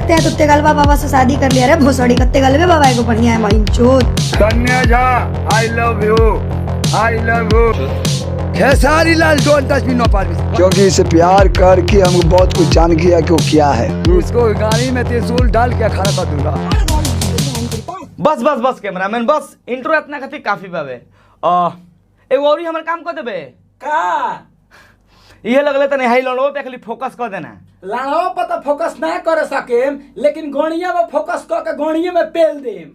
देखते हैं तो गलबा बाबा से शादी कर लिया रे भोसड़ी कत्ते गलबे बाबा को बढ़िया है माइन चोद। कन्या Jha I love you Khesari Lal don't touch me know party, क्योंकि इसे प्यार करके हम बहुत कुछ जान गया कि वो क्या है। उसको गाड़ी में त्रिशूल डाल के खाना कर दूंगा। बस बस बस कैमरामैन बस इंट्रो इतना कथी काफी बाबे। एगो और हमर काम कर देबे का ये लगले तने हाई लड़ो पे खाली फोकस कर देना। लड़ाओ पर तो फोकस ना कर सकेम, लेकिन गणिया में फोकस कर के गणिया में पेल देम।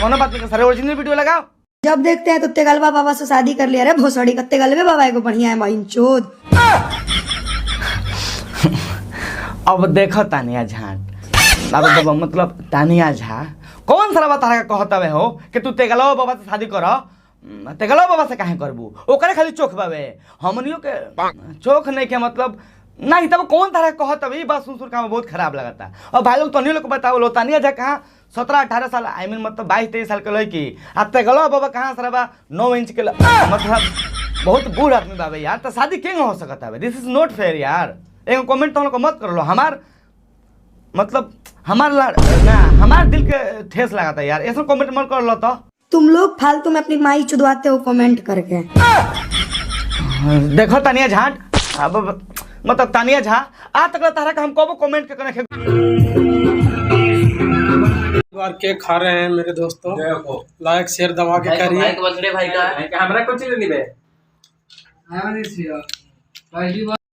कोनो बात नहीं, सारे ओरिजिनल वीडियो लगाओ। जब देखते हैं तो गलबा बाबा से शादी कर लिया रे भोसड़ी कत्ते गलबे बाबा को बढ़िया है माइन चोद। अब देखो तानिया झा मतलब तानिया झा कौन सारा बात तारा कहत हवे हो कि तू तेगलवा बाबा से शादी कर। तेगलवा बाबा से काहे करबू, ओकरे खाली चोख बाबे, हमनियो के चोख नहीं के मतलब नहीं। तब कौन तरह कहत हवे, बात सुन सुन का बहुत खराब लगता। और भाई लोग तनियो लोग बताओ लो तानिया झा कहाँ 17-18 साल आई मीन मतलब 22-23 साल के लड़की आ तेगलवा बाबा कहाँ सारा बा 9 इंच के मतलब बहुत बूढ़ आदमी बाबे यार। तो शादी क्यों हो सकता है, दिस इज नॉट फेयर यार। एक कमेंट तो हम लोग को मत कर लो, हमार मतलब हमार दिल के ठेस लगा था यार। ऐसा कमेंट मत कर लो। तो तुम लोग फालतू में अपनी माई चुदवाते हो कमेंट करके। देखो तानिया झा अब मतलब तानिया झा आ तक तारा का हम कबो कमेंट के कने बार केक खा रहे हैं मेरे दोस्तों, लाइक शेयर दबा के करिए। भाई का हमरा कुछ नहीं दे।